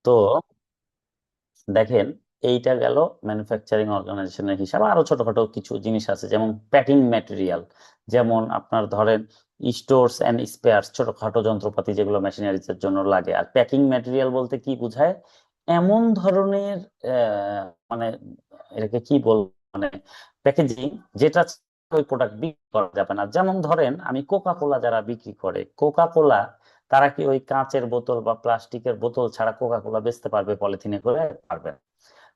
তো দেখেন, এইটা গেল ম্যানুফ্যাকচারিং অর্গানাইজেশনের হিসাব। আরো ছোটখাটো কিছু জিনিস আছে, যেমন প্যাকিং ম্যাটেরিয়াল, যেমন আপনার ধরেন স্টোরস এন্ড স্পেয়ারস, ছোটখাটো যন্ত্রপাতি যেগুলো মেশিনারিজ এর জন্য লাগে। আর প্যাকিং ম্যাটেরিয়াল বলতে কি বোঝায়, এমন ধরনের মানে এটাকে কি বল, মানে প্যাকেজিং যেটা ছাড়া ওই প্রোডাক্ট বিক্রি করা যাবে না। যেমন ধরেন আমি কোকা কোলা, যারা বিক্রি করে কোকা কোলা, তারা কি ওই কাঁচের বোতল বা প্লাস্টিকের বোতল ছাড়া কোকা কোলা বেচতে পারবে পলিথিনে করে? পারবে না।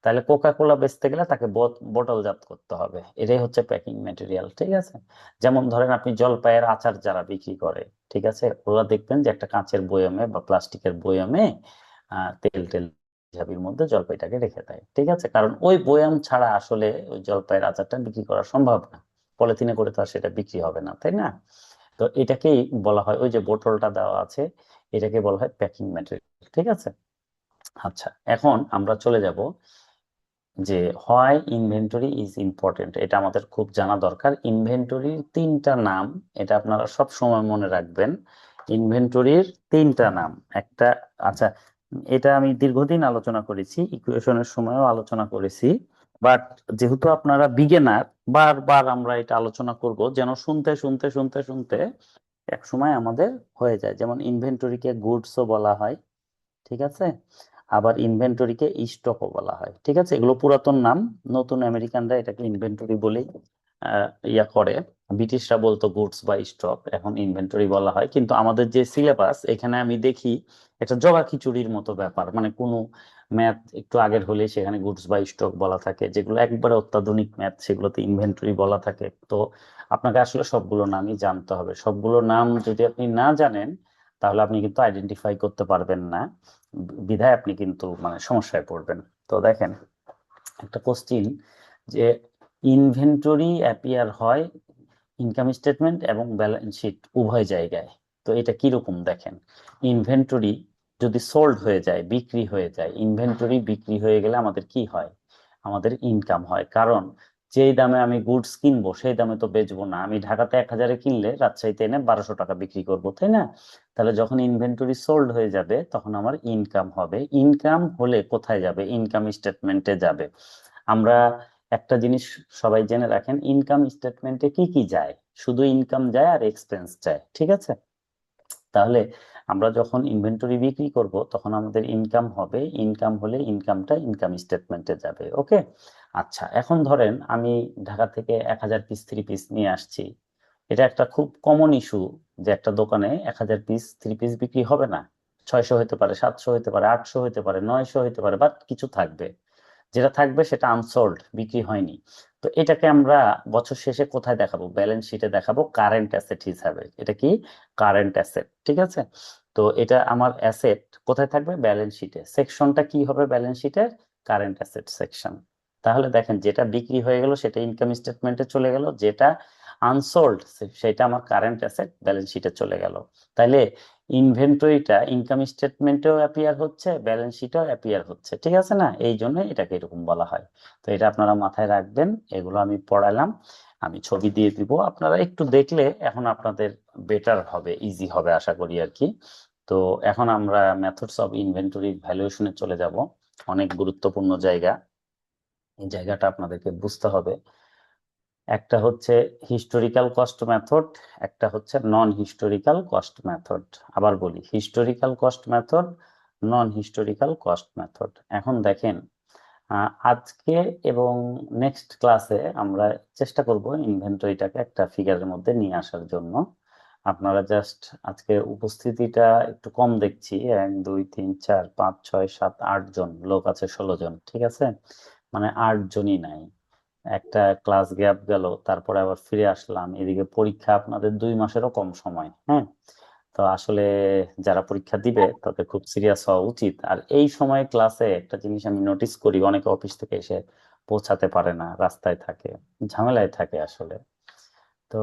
তাহলে কোকা কোলা বেচতে গেলে তাকে বোতলজাত করতে হবে। এটাই হচ্ছে প্যাকিং ম্যাটেরিয়াল, ঠিক আছে? যেমন ধরেন আপনি জলপাইয়ের আচার যারা বিক্রি করে, ঠিক আছে, ওরা দেখবেন যে একটা কাঁচের বয়মে বা প্লাস্টিকের বয়মে তেল টেল ঝাবির মধ্যে জলপাইটাকে রেখে দেয়, ঠিক আছে? কারণ ওই বয়াম ছাড়া আসলে ওই জলপাইয়ের আচারটা বিক্রি করা সম্ভব না। পলিথিনে করে তো আর সেটা বিক্রি হবে না, তাই না? তো এটাকেই বলা হয়, ওই যে বোতলটা দেওয়া আছে, এটাকে বলা হয় প্যাকিং ম্যাটেরিয়াল, ঠিক আছে? আচ্ছা, এখন আমরা চলে যাব যে হোয়াই ইনভেন্টরি ইজ ইম্পর্টেন্ট। এটা আমাদের খুব জানা দরকার। ইনভেন্টরির তিনটা নাম, এটা আপনারা সব সময় মনে রাখবেন। ইনভেন্টরির তিনটা নাম একটা, আচ্ছা, এটা আমি দীর্ঘদিন আলোচনা করেছি, ইকুয়েশনের সময়ও আলোচনা করেছি, বাট যেহেতু আপনারা বিগিনার, বারবার আমরা এটা আলোচনা করব যেন শুনতে শুনতে শুনতে শুনতে এক সময় আমাদের হয়ে যায়। যেমন ইনভেন্টরিকে গুডসও বলা হয়, ঠিক আছে? আবার ইনভেন্টরিকে স্টকও বলা হয়, ঠিক আছে? এগুলো পুরাতন নাম। নতুন আমেরিকানরা এটাকে ইনভেন্টরি বলেই ইয়া করে। ব্রিটিশরা বলতো গুডস বা স্টক, এখন ইনভেন্টরি বলা হয়। কিন্তু আমাদের যে সিলেবাস, এখানে আমি দেখি একটা জগা খিচুড়ির মতো ব্যাপার, মানে কোনো ম্যাথ একটু আগের হলে সেখানে গুডস বা স্টক বলা থাকে, যেগুলো একবারে অত্যাধুনিক ম্যাথ সেগুলোতে ইনভেন্টরি বলা থাকে। তো আপনাকে আসলে সবগুলো নামই জানতে হবে। সবগুলো নাম যদি আপনি না জানেন, তাহলে আপনি কিন্তু আইডেন্টিফাই করতে পারবেন না, বিধায় আপনি কিন্তু মানে সমস্যায় পড়বেন। তো দেখেন একটা কোশ্চিন, যে ইনভেন্টরি অ্যাপিয়ার হয় ইনকাম স্টেটমেন্ট এবং ব্যালেন্স শিট উভয় জায়গায়। তো এটা কিরকম দেখেন, ইনভেন্টরি যদি সোল্ড হয়ে যায়, বিক্রি হয়ে যায়, ইনভেন্টরি বিক্রি হয়ে গেলে আমাদের কি হয়? আমাদের ইনকাম হয়। কারণ যেই দামে আমি গুডস কিনবো সেই দামে তো বেচবো না। আমি ঢাকাতে 1,000-এ কিনলে রাজশাহীতে এনে 1,200 টাকা বিক্রি করবো, তাই না? তাহলে যখন ইনভেন্টরি সোল্ড হয়ে যাবে তখন আমার ইনকাম হবে। ইনকাম হলে কোথায় যাবে? ইনকাম স্টেটমেন্টে যাবে। আমরা একটা জিনিস সবাই জেনে রাখেন, ইনকাম স্টেটমেন্টে কি কি যায়? শুধু ইনকাম যায় আর এক্সপেন্স যায়, ঠিক আছে? তাহলে আমরা যখন ইনভেন্টরি বিক্রি করব তখন আমাদের ইনকাম হবে, ইনকাম হলে ইনকামটা ইনকাম স্টেটমেন্টে যাবে, ওকে? আচ্ছা, এখন ধরেন আমি ঢাকা থেকে 1,000 পিস 3 পিস নিয়ে আসছি। এটা একটা খুব কমন ইস্যু, যে একটা দোকানে 1,000 পিস 3 পিস বিক্রি হবে না। 600 হতে পারে, 700 হতে পারে, 800 হতে পারে, 900 হতে পারে, বাট কিছু থাকবে। যেটা থাকবে সেটা আনসোল্ড, বিক্রি হয়নি। তো এটাকে আমরা বছর শেষে কোথায় দেখাবো? ব্যালেন্স শিটে দেখাবো কারেন্ট অ্যাসেট হিসাবে। এটা কি? কারেন্ট অ্যাসেট, ঠিক আছে? তো এটা আমার অ্যাসেট কোথায় থাকবে? ব্যালেন্স শিটে। সেকশনটা কি হবে ব্যালেন্স শিটের? Current asset section. তাহলে দেখেন, যেটা বিক্রি হয়ে গেল সেটা ইনকাম স্টেটমেন্টে চলে গেল, যেটা আনসোল্ড সেটা আমার কারেন্ট অ্যাসেট ব্যালেন্স শিটে চলে গেল। তাইলে ইনভেন্টরিটা ইনকাম স্টেটমেন্টেও অ্যাপিয়ার হচ্ছে, ব্যালেন্স শিটেও অ্যাপিয়ার হচ্ছে, ঠিক আছে না? এই জন্য এটাকে এরকম বলা হয়। তো এটা আপনারা মাথায় রাখবেন। এগুলো আমি পড়ালাম, আমি ছবি দিয়ে দিব, আপনারা একটু দেখলে এখন আপনাদের বেটার হবে, ইজি হবে আশা করি আর কি। তো এখন আমরা মেথডস অফ ইনভেন্টরি ভ্যালুয়েশনে চলে যাব। অনেক গুরুত্বপূর্ণ জায়গা, এই জায়গাটা আপনাদেরকে বুঝতে হবে। একটা হচ্ছে হিস্টোরিক্যাল কস্ট মেথড, একটা হচ্ছে নন হিস্টোরিক্যাল কস্ট মেথড। আবার বলি, হিস্টোরিক্যাল কস্ট মেথড, নন হিস্টোরিক্যাল কস্ট মেথড। এখন দেখেন, আজকে এবং নেক্সট ক্লাসে আমরা চেষ্টা করব ইনভেন্টরিটাকে একটা ফিগারের মধ্যে নিয়ে আসার জন্য। আপনারা জাস্ট আজকে উপস্থিতিটা একটু কম দেখছি, 1 2 3 4 5 6 7 8 জন লোক আছে, 16 জন, ঠিক আছে? মানে 8 জনই নাই। একটা ক্লাস গ্যাপ গেল, তারপরে আবার ফিরে আসলাম, এদিকে পরীক্ষা আপনাদের 2 মাসেরও কম সময়, হ্যাঁ? তো আসলে যারা পরীক্ষা দিবে তাদের খুব সিরিয়াস হওয়া উচিত। আর এই সময় ক্লাসে একটা জিনিস আমি নোটিস করি, অনেকে অফিস থেকে এসে পৌঁছাতে পারে না, রাস্তায় থাকে, ঝামেলায় থাকে আসলে। তো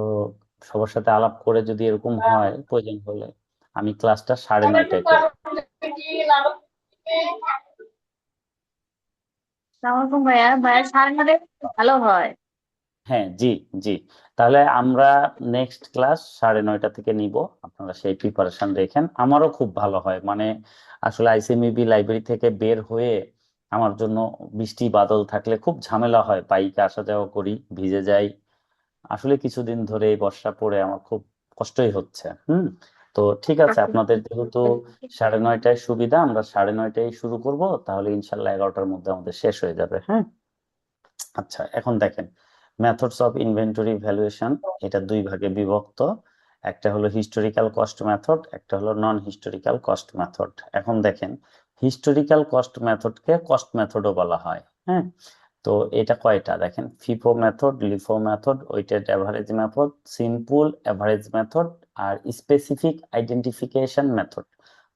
সবার সাথে আলাপ করে যদি এরকম হয়, প্রয়োজন হলে আমি ক্লাসটা 9:30টায় করব। সালামালাইকুম ভাইয়া। ভাইয়া সাড়ে নটায় ভালো হয়। হ্যাঁ, জি, জি। তাহলে আমরা নেক্সট ক্লাস 9:30 থেকে নিব। আপনারা সেই প্রিপারেশন রেখেন। আমারও খুব ভালো হয়, মানে আসলে আইসিএমইবি লাইব্রেরি থেকে বের হয়ে আমার জন্য বৃষ্টি বাদল থাকলে খুব ঝামেলা হয়, বাইকে আসা যাওয়া করি, ভিজে যাই। আসলে কিছুদিন ধরে এই বর্ষা পড়ে আমার খুব কষ্টই হচ্ছে। তো ঠিক আছে, আপনাদের যেহেতু 9:30টায় সুবিধা, আমরা 9:30টায় শুরু করব, তাহলে ইনশাল্লাহ 11টার মধ্যে আমাদের শেষ হয়ে যাবে। হ্যাঁ, আচ্ছা, এখন দেখেন মেথডস অফ ইনভেন্টরি ভ্যালুয়েশন, এটা দুই ভাগে বিভক্ত। একটা হলো হিস্টোরিক্যাল কস্ট মেথড, একটা হলো নন হিস্টোরিক্যাল কস্ট মেথড। এখন দেখেন, হিস্টোরিক্যাল কস্ট মেথডকে কস্ট মেথডও বলা হয়। হ্যাঁ, তো এটা কয়টা দেখেন, FIFO method, LIFO method, weighted average method, simple average method, আর স্পেসিফিক আইডেন্টিফিকেশন মেথড।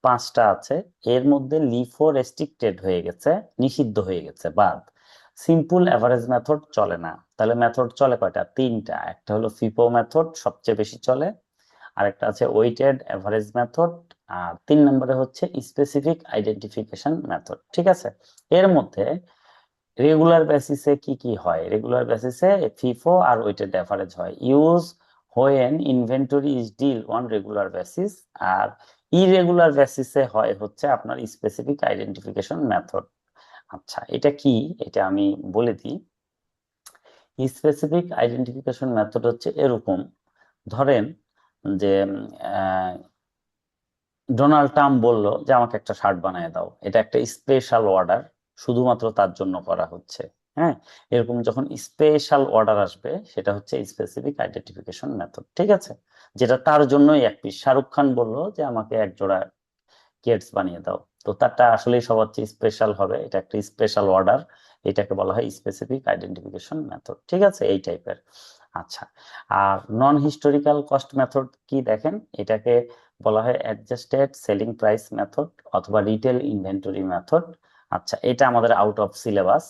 পাঁচটা আছে। এর মধ্যে লিফো রেস্ট্রিক্টেড হয়ে গেছে, নিষিদ্ধ হয়ে গেছে, বাদ। সিম্পল অ্যাভারেজ মেথড চলে না। তাহলে মেথড চলে কয়টা? তিনটা। একটা হলো ফিফো মেথড, সবচেয়ে বেশি চলে। আরেকটা আছে ওয়েটেড অ্যাভারেজ মেথড। আর 3 নম্বরে হচ্ছে স্পেসিফিক আইডেন্টিফিকেশন মেথড। ঠিক আছে, এর মধ্যে রেগুলার বেসিসে কি কি হয়? রেগুলার বেসিসে ফিফো আর ওয়েটেড অ্যাভারেজ হয় use when inventory is deal on regular basis. আর ইরেগুলার বেসিসে হয় হচ্ছে আপনার স্পেসিফিক আইডেন্টিফিকেশন মেথড। আচ্ছা, এটা কি? এটা আমি বলে দিই। স্পেসিফিক আইডেন্টিফিকেশন মেথড হচ্ছে এরকম, ধরেন যে আহ, ডোনাল্ড ট্রাম্প বলল যে আমাকে একটা শার্ট বানিয়ে দাও, এটা একটা স্পেশাল অর্ডার, শুধুমাত্র তার জন্য করা হচ্ছে। হ্যাঁ, এরকম যখন স্পেশাল অর্ডার আসবে, সেটা হচ্ছে স্পেসিফিক আইডেন্টিফিকেশন মেথড। ঠিক আছে, যেটা তার জন্যই এক পিস। শাহরুখ খান বলল যে আমাকে এক জোড়া কেটস বানিয়ে দাও, তো তারটা আসলেই সবার চেয়ে স্পেশাল হবে, এটা একটা স্পেশাল অর্ডার। এটাকে বলা হয় স্পেসিফিক আইডেন্টিফিকেশন মেথড। ঠিক আছে, এই টাইপের। আচ্ছা, আর নন হিস্টোরিক্যাল কস্ট মেথড কি দেখেন, এটাকে বলা হয় অ্যাডজাস্টেড সেলিং প্রাইস মেথড অথবা রিটেল ইনভেন্টরি মেথড। আচ্ছা, এটা আমাদের আউট অফ সিলেবাস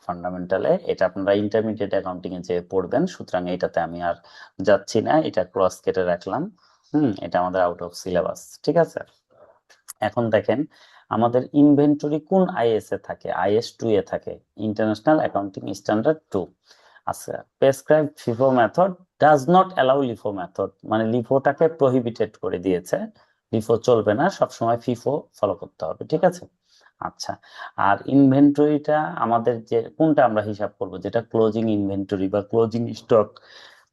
ফান্ডামেন্টালে, এটা আপনারা ইন্টারমিডিয়েট অ্যাকাউন্টিং এ যে পড়বেন, সুতরাং এটাতে আমি আর যাচ্ছি না, এটা ক্রস কেটে রাখলাম। এটা আমাদের আউট অফ সিলেবাস। ঠিক আছে, এখন দেখেন আমাদের ইনভেন্টরি কোন আইএস এ থাকে? IS 2 এ থাকে, ইন্টারন্যাশনাল অ্যাকাউন্টিং স্ট্যান্ডার্ড 2। আচ্ছা, prescribe FIFO method does not allow LIFO method, মানে লিফোটাকে প্রহিবিটেড করে দিয়েছে, লিফো চলবে না, সবসময় ফিফো ফলো করতে হবে। ঠিক আছে, আচ্ছা। আর ইনভেন্টরিটা আমাদের যে কোনটা আমরা হিসাব করব, যেটা ক্লোজিং ইনভেন্টরি বা ক্লোজিং স্টক,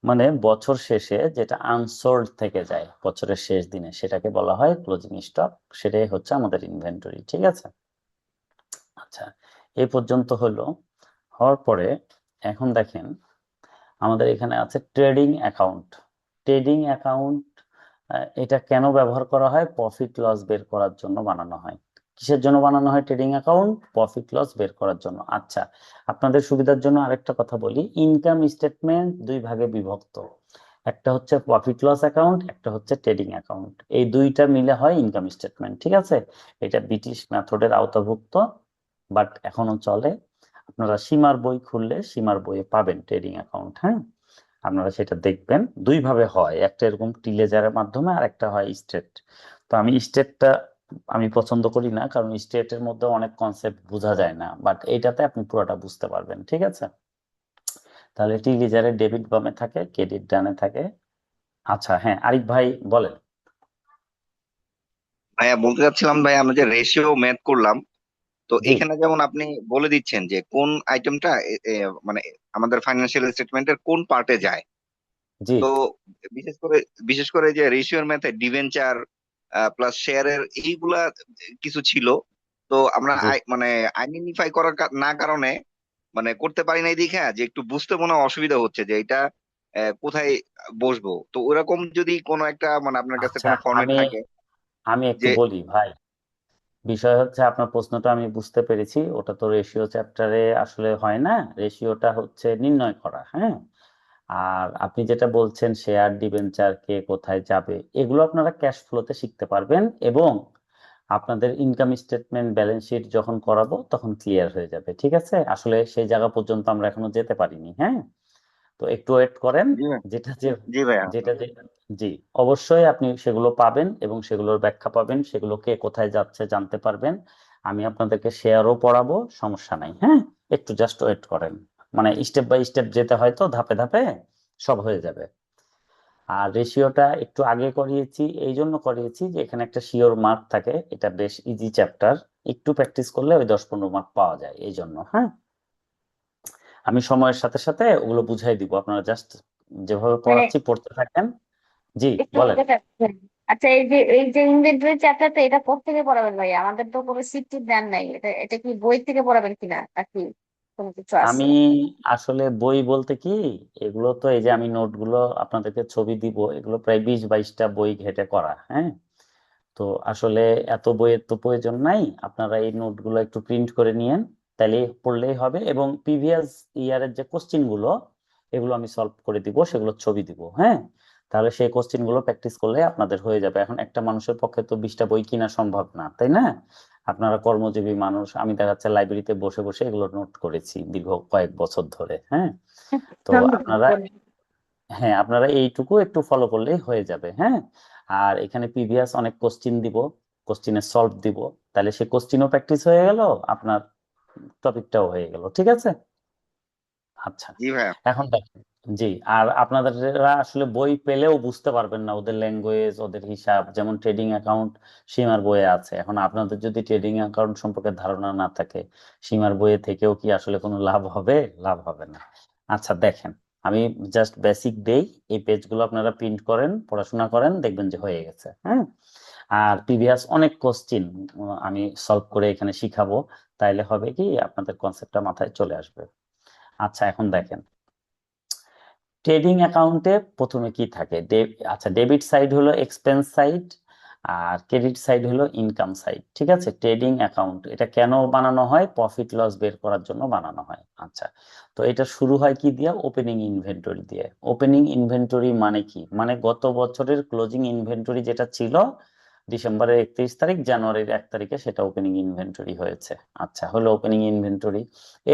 মানে বছর শেষে যেটা আনসোল্ড থেকে যায় বছরের শেষ দিনে, সেটাকে বলা হয় ক্লোজিং স্টক। সেটাই হচ্ছে আমাদের ইনভেন্টরি। ঠিক আছে, আচ্ছা, এই পর্যন্ত হলো। হওয়ার পরে এখন দেখেন আমাদের এখানে আছে ট্রেডিং অ্যাকাউন্ট। ট্রেডিং অ্যাকাউন্ট এটা কেন ব্যবহার করা হয়? প্রফিট লস বের করার জন্য বানানো হয়। কিসের জন্য বানানো হয় ট্রেডিং অ্যাকাউন্ট? প্রফিট লস বের করার জন্য। আচ্ছা, আপনাদের সুবিধার জন্য আরেকটা কথা বলি, ইনকাম স্টেটমেন্ট দুই ভাগে বিভক্ত। একটা হচ্ছে প্রফিট লস অ্যাকাউন্ট, একটা হচ্ছে ট্রেডিং অ্যাকাউন্ট। এই দুইটা মিলে হয় ইনকাম স্টেটমেন্ট। ঠিক আছে, এটা ব্রিটিশ মেথডের আওতাভুক্ত, বাট এখনো চলে। আপনারা সীমার বই খুললে সীমার বইয়ে পাবেন ট্রেডিং অ্যাকাউন্ট। হ্যাঁ, আপনারা সেটা দেখবেন, দুই ভাবে হয়, একটা এরকম টিলেজারের মাধ্যমে আর একটা হয় স্টেট। তো আমি স্টেটটা আমি পছন্দ করি না, কারণ স্টেটের মধ্যে অনেক কনসেপ্ট বোঝা যায় না, বাট এইটাতে আপনি পুরোটা বুঝতে পারবেন। ঠিক আছে, তাহলে টিলেজারে ডেবিট বামে থাকে, ক্রেডিট ডানে থাকে। আচ্ছা, হ্যাঁ, আরিফ ভাই বলেন। ভাইয়া বলতে চাচ্ছিলাম, ভাই আমরা যে রেশিও ম্যাথ করলাম, তো জি, এখানে যেমন আপনি বলে দিচ্ছেন যে কোন আইটেমটা মানে আমাদের ফাইন্যান্সিয়াল স্টেটমেন্টের কোন পার্টে যায়। জি, তো বিশেষ করে বিশেষ করে যে রেশিওর ম্যাথে ডিবেঞ্চার প্লাস শেয়ারের এইগুলা কিছু ছিল। তো আমরা জি। মানে আইডেন্টিফাই করার না কারণে মানে করতে পারি নাই, দেখে যে একটু বুঝতে মনে হয় অসুবিধা হচ্ছে যে এটা কোথায় বসবো। তো ওরকম যদি কোনো একটা মানে আপনার কাছে আচ্ছা, কোনো ফরম্যাট আমি থাকে আমি একটু যে। বলি ভাই। বিষয় হচ্ছে, আপনার প্রশ্নটা আমি বুঝতে পেরেছি, ওটা তো রেশিও চ্যাপ্টারে আসলে হয় না। রেশিওটা হচ্ছে নির্ণয় করা। হ্যাঁ, আর আপনি যেটা বলছেন শেয়ার ডিবেঞ্চার কে কোথায় যাবে, এগুলো আপনারা ক্যাশ ফ্লোতে শিখতে পারবেন, এবং আপনাদের ইনকাম স্টেটমেন্ট ব্যালেন্স শিট যখন করাবো তখন ক্লিয়ার হয়ে যাবে। ঠিক আছে, আসলে সেই জায়গা পর্যন্ত আমরা এখনো যেতে পারিনি। হ্যাঁ, তো একটু ওয়েট করেন। জি ভাই। যেটা যে জি ভাইয়া। যেটা যে জি, অবশ্যই আপনি সেগুলো পাবেন এবং সেগুলোর ব্যাখ্যা পাবেন, সেগুলো কে কোথায় যাচ্ছে জানতে পারবেন। আমি আপনাদেরকে শেয়ারও পড়াবো, সমস্যা নাই। হ্যাঁ, একটু জাস্ট ওয়েট করেন। মানে স্টেপ বাই স্টেপ যেতে হয়, তো ধাপে ধাপে সব হয়ে যাবে। আর রেশিওটা একটু আগে করিয়েছি, এই জন্য করিয়েছি যে এখানে একটা শিওর মার্ক থাকে, এটা বেশ ইজি চ্যাপ্টার, একটু প্র্যাকটিস করলে ওই 10-15 মার্ক পাওয়া যায়, এই জন্য। হ্যাঁ, আমি সময়ের সাথে সাথে ওগুলো বুঝাই দিব, আপনারা জাস্ট যেভাবে মানে পড়াচ্ছি পড়তে থাকেন। জি, একটু বলেন। বলতে চাচ্ছেন? আচ্ছা, এই যে ইনভেন্টরি চ্যাপ্টারটা এটা কোথেকে পড়াবেন ভাই? আমাদের তো কোনো সিট দেন নাই। এটা কি বই থেকে পড়াবেন কিনা, নাকি কোনো কিছু আছে? আমি আসলে বই বলতে কি, এগুলো তো এই যে আমি নোটগুলো আপনাদেরকে ছবি দিব, এগুলো প্রায় 20-22টা বই ঘেটে করা। হ্যাঁ, তো আসলে এত বইয়ের তো প্রয়োজন নাই, আপনারা এই নোটগুলো একটু প্রিন্ট করে নিয়েন, তাহলে পড়লেই হবে। এবং প্রিভিয়াস ইয়ারের যে কোশ্চিন গুলো, এগুলো আমি সলভ করে দিব, সেগুলো ছবি দিব। হ্যাঁ, তাহলে সেই কোশ্চিন গুলো প্র্যাকটিস করলে আপনাদের হয়ে যাবে। এখন একটা মানুষের পক্ষে তো 20টা বই কিনা সম্ভব না, তাই না? আপনারা কর্মজীবী মানুষ, আমি দেখা যাচ্ছে লাইব্রেরিতে বসে বসে এগুলো নোট করেছি দীর্ঘ কয়েক বছর ধরে। হ্যাঁ, তো আপনারা, হ্যাঁ, আপনারা এইটুকু একটু ফলো করলেই হয়ে যাবে। হ্যাঁ, আর এখানে প্রিভিয়াস অনেক কোশ্চিন দিব, কোশ্চিনের সলভ দিব, তাহলে সে কোশ্চিনও প্র্যাকটিস হয়ে গেল, আপনার টপিকটাও হয়ে গেল। ঠিক আছে? আচ্ছা, জি ভাইয়া। এখন দেখেন। জি, আর আপনারা আসলে বই পেলেও বুঝতে পারবেন না ওদের ল্যাঙ্গুয়েজ, ওদের হিসাব। যেমন ট্রেডিং অ্যাকাউন্ট সীমার বইয়ে আছে, এখন আপনাদের যদি ট্রেডিং অ্যাকাউন্ট সম্পর্কে ধারণা না থাকে, সীমার বইয়ে থেকেও কি আসলে কোনো লাভ হবে? লাভ হবে না। আচ্ছা দেখেন, আমি জাস্ট বেসিক দেই, এই পেজগুলো আপনারা প্রিন্ট করেন, পড়াশোনা করেন, দেখবেন যে হয়ে গেছে। হ্যাঁ, আর প্রিভিয়াস অনেক কোশ্চিন আমি সলভ করে এখানে শিখাবো, তাইলে হবে কি আপনাদের কনসেপ্টটা মাথায় চলে আসবে। আচ্ছা, এখন দেখেন, ট্রেডিং অ্যাকাউন্টে প্রথমে কি থাকে? আচ্ছা, ডেবিট সাইড হলো এক্সপেন্স সাইড, আর ক্রেডিট সাইড হলো ইনকাম সাইড। ঠিক আছে? ট্রেডিং অ্যাকাউন্ট এটা কেন বানানো হয়? প্রফিট লস বের করার জন্য বানানো হয়। আচ্ছা, তো এটা শুরু হয় কি দিয়ে? ওপেনিং ইনভেন্টরি দিয়ে। ওপেনিং ইনভেন্টরি মানে কি? মানে গত বছরের ক্লোজিং ইনভেন্টরি যেটা ছিল ডিসেম্বরের 31 তারিখ, জানুয়ারির 1 তারিখে সেটা ওপেনিং ইনভেন্টরি হয়েছে। আচ্ছা, হলো ওপেনিং ইনভেন্টরি।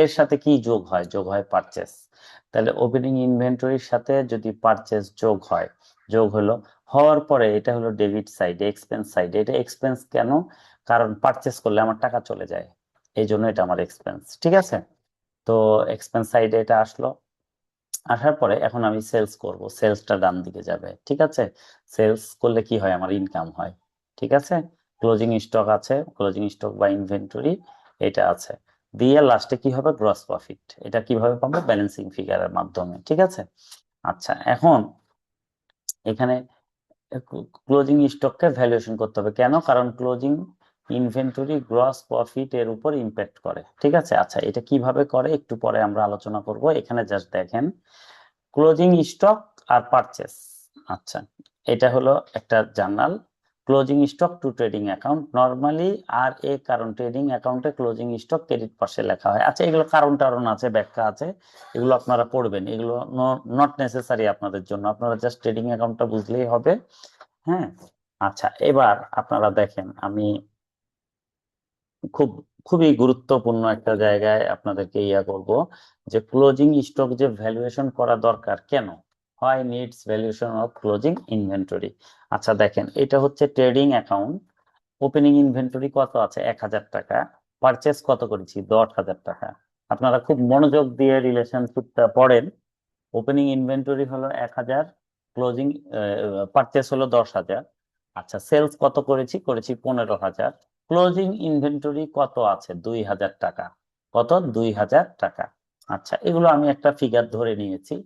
এর সাথে কি যোগ হয়? যোগ হয় পারচেস। তাহলে ওপেনিং ইনভেন্টরির সাথে যদি পারচেস যোগ হয়, যোগ হলো, হওয়ার পরে এটা হলো ডেবিট সাইড, এক্সপেন্স সাইড। এটা এক্সপেন্স কেন? কারণ পারচেস করলে আমার টাকা চলে যায়, এই জন্য এটা আমার এক্সপেন্স। ঠিক আছে? তো এক্সপেন্স সাইডে এটা আসলো, আসার পরে এখন আমি সেলস করব, সেলসটা ডান দিকে যাবে। ঠিক আছে? সেলস করলে কি হয়? আমার ইনকাম হয়। ঠিক আছে? ক্লোজিং স্টক আছে, ক্লোজিং স্টক বা ইনভেন্টরি এটা আছে, দিয়ে লাস্টে কি হবে? Gross profit. এটা কিভাবে পাবো? ব্যালেন্সিং ফিগারের মাধ্যমে। ঠিক আছে? আচ্ছা, এখন এখানে ক্লোজিং স্টককে ভ্যালুয়েশন করতে হবে। কেন? কারণ ক্লোজিং ইনভেন্টরি গ্রস প্রফিট এর উপর ইম্প্যাক্ট করে। ঠিক আছে? আচ্ছা, এটা কিভাবে করে একটু পরে আমরা আলোচনা করব। এখানে জাস্ট দেখেন, ক্লোজিং স্টক আর পারচেস। আচ্ছা, এটা হলো একটা journal, closing stock to trading account normally. আর কারণ ট্রেডিং অ্যাকাউন্টে ক্লোজিং স্টক ক্রেডিট পাশে লেখা হয়। আচ্ছা, এগুলো কারণ টারণ আছে, ব্যাখ্যা আছে, এগুলো আপনারা পড়বেন, এগুলো নট নেসেসারি আপনাদের জন্য, আপনারা জাস্ট ট্রেডিং অ্যাকাউন্টটা বুঝলেই হবে। হ্যাঁ, আচ্ছা, এবার আপনারা দেখেন, আমি খুব খুবই গুরুত্বপূর্ণ একটা জায়গায় আপনাদেরকে করব, যে ক্লোজিং স্টক যে ভ্যালুয়েশন করা দরকার কেন, হয় needs valuation of closing inventory. আচ্ছা দেখেন, এটা হচ্ছে ট্রেডিং অ্যাকাউন্ট, ওপেনিং ইনভেন্টরি কত আছে? 1,000 টাকা। পারচেস কত করেছি? 10,000 টাকা। আপনারা খুব মনোযোগ দিয়ে রিলেশনশিপটা পড়েন। ওপেনিং ইনভেন্টরি হলো 1,000, ক্লোজিং পারচেস হলো 10,000। আচ্ছা, সেলস কত করেছি? করেছি 15,000। ক্লোজিং ইনভেন্টরি কত আছে? 2,000 টাকা। কত? 2,000 টাকা। আচ্ছা, এগুলো আমি একটা ফিগার ধরে নিয়েছি।